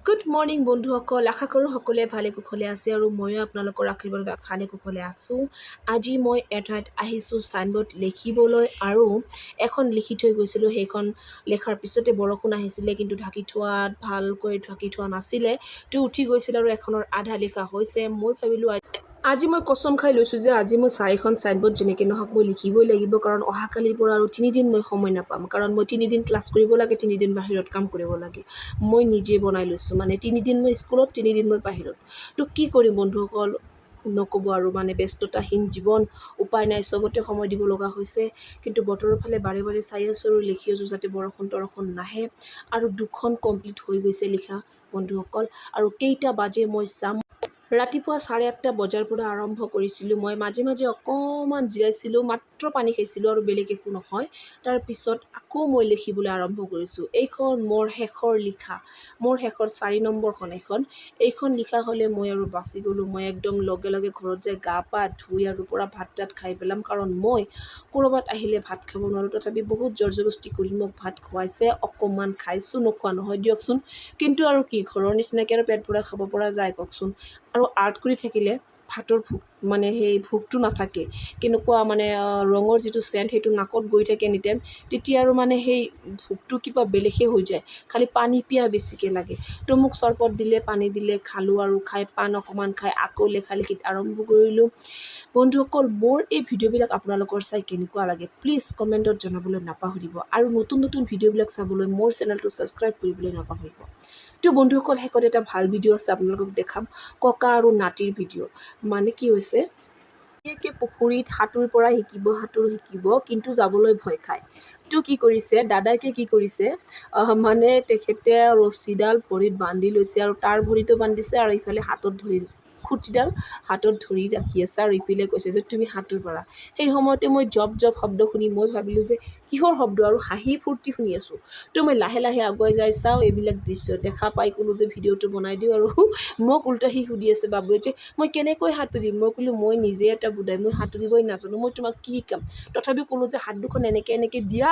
Good morning বন্ধুসকল, আশা কৰোঁ সকলোৱে ভালে কুশলে আছে আৰু ময়ো আপোনালোকৰ আশীৰ্বাদত ভালে কুশলে আছোঁ। আজি মই এঠাইত আহিছোঁ চাইনবোৰ্ড লিখিবলৈ আৰু এখন লিখি থৈ গৈছিলোঁ। সেইখন লেখাৰ পিছতে বৰষুণ আহিছিলে, কিন্তু ভালকৈ ঢাকি থোৱা নাছিলে, তো উঠি গৈছিল আৰু এখনৰ আধা লিখা হৈছে। মই ভাবিলোঁ আজি মই কচম খাই লৈছোঁ যে আজি মই 4খন চাইনবোৰ্ড যেনেকৈ নহওক মই লিখিবই লাগিব, কাৰণ অহাকালিৰ পৰা আৰু 3 দিন মই সময় নাপাম, কাৰণ মই 3 দিন ক্লাছ কৰিব লাগে, 3 দিন বাহিৰত কাম কৰিব লাগে। মই নিজে বনাই লৈছোঁ, মানে 3 দিন মই স্কুলত, 3 দিন মই বাহিৰত। তো কি কৰিম বন্ধুসকল, নক'ব আৰু, মানে ব্যস্ততাহীন জীৱন, উপায় নাই, চবতে সময় দিব লগা হৈছে। কিন্তু বতৰৰ ফালে বাৰে বাৰে চাই আছোঁ আৰু লিখি আছোঁ যাতে বৰষুণ নাহে। আৰু 2খন কমপ্লিট হৈ গৈছে লিখা বন্ধুসকল। আৰু কেইটা বাজে মই চাম। ৰাতিপুৱা 8:30 বজাৰ পৰা আৰম্ভ কৰিছিলোঁ। মই মাজে মাজে অকণমান জিৰাইছিলোঁ, মাত্ৰ পানী খাইছিলোঁ আৰু বেলেগ একো নহয়। তাৰপিছত আকৌ মই লিখিবলৈ আৰম্ভ কৰিছোঁ। এইখন মোৰ শেষৰ লিখা, মোৰ শেষৰ 4 নম্বৰখন এইখন লিখা হ'লে মই আৰু বাচি গ'লোঁ। মই একদম লগে লগে ঘৰত যাই গা পা ধুই আৰু পৰা ভাত খাই পেলাম, কাৰণ মই ক'ৰবাত আহিলে ভাত খাব নোৱাৰোঁ। তথাপি বহুত জবৰদস্তি কৰি মোক ভাত খুৱাইছে, অকণমান খাইছোঁ, নোখোৱা নহয় দিয়কচোন। কিন্তু আৰু কি, ঘৰৰ নিচিনাকৈ আৰু পেট ভৰাই খাব পৰা যায় কওকচোন। আৰু আৰ্ট কৰি থাকিলে ভাতৰ ভোক, মানে সেই ভোকটো নাথাকে। কেনেকুৱা মানে ৰঙৰ যিটো চেণ্ট সেইটো নাকত গৈ থাকে এনিটাইম, তেতিয়া আৰু মানে সেই ভোকটো কিবা বেলেগহে হৈ যায়, খালি পানী পিয়াহ বেছিকৈ লাগে। তো মোক চৰবত দিলে, পানী দিলে, খালোঁ আৰু খাই পাণ অকণমান খাই আকৌ লেখালেখিত আৰম্ভ কৰিলোঁ। বন্ধুসকল, মোৰ এই ভিডিঅ'বিলাক আপোনালোকৰ চাই কেনেকুৱা লাগে প্লিজ কমেণ্টত জনাবলৈ নাপাহৰিব, আৰু নতুন নতুন ভিডিঅ'বিলাক চাবলৈ মোৰ চেনেলটো ছাবস্ক্ৰাইব কৰিবলৈ নাপাহৰিব। তো বন্ধুসকল, শেষত এটা ভাল ভিডিঅ' আছে, আপোনালোকক দেখাম, ককা আৰু নাতিৰ ভিডিঅ'। মানে কি হৈছে, পুখুৰীত সাঁতোৰ শিকিব, কিন্তু যাবলৈ ভয় খায়। তো কি কৰিছে দাদাকে, মানে তেখেতে ৰছীডাল ভৰিত বান্ধি লৈছে, আৰু তাৰ ভৰিতো বান্ধিছে, আৰু ইফালে খুঁটিডাল হাতত ধৰি ৰাখি আছে, আৰু ইপিনে কৈছে যে তুমি সাঁতোৰ পাৰা। সেই সময়তে মই জব শব্দ শুনি মই ভাবিলোঁ যে কিহৰ শব্দ, আৰু হাঁহি ফূৰ্তি শুনি আছোঁ। তো মই লাহে লাহে আগুৱাই যাই চাওঁ, এইবিলাক দৃশ্য দেখা পাই ক'লোঁ যে ভিডিঅ'টো বনাই দিওঁ। আৰু মোক উল্টা সি সুধি আছে বাবুৱে যে মই কেনেকৈ সাঁতুৰিম। মই ক'লোঁ মই নিজে এটা বুধাই, মই সাঁতুৰিবই নাজানো, মই তোমাক কি শিকাম। তথাপিও ক'লোঁ যে হাত দুখন এনেকৈ দিয়া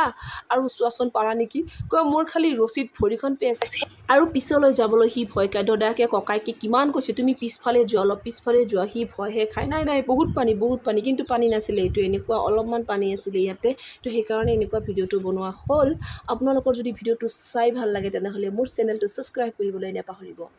আৰু চোৱাচোন পাৰা নেকি। কয় মোৰ খালি ৰছীত ভৰিখন পেঁচাইছে আৰু পিছলৈ যাবলৈ সি ভয় খায়। দাদাকে ককাইকে কিমান কৈছে তুমি পিছফালে যোৱা, অলপ পিছফালে যোৱা, সি ভয়হে খায়। নাই বহুত পানী, কিন্তু পানী নাছিলে, এইটো এনেকুৱা অলপমান পানী আছিলে ইয়াতে। তো সেইকাৰণে এনেকুৱা ভিডিঅ'টো বনোৱা হ'ল। আপোনালোকৰ যদি ভিডিঅ'টো চাই ভাল লাগে তেনেহ'লে মোৰ চেনেলটো ছাবস্ক্ৰাইব কৰিবলৈ নাপাহৰিব।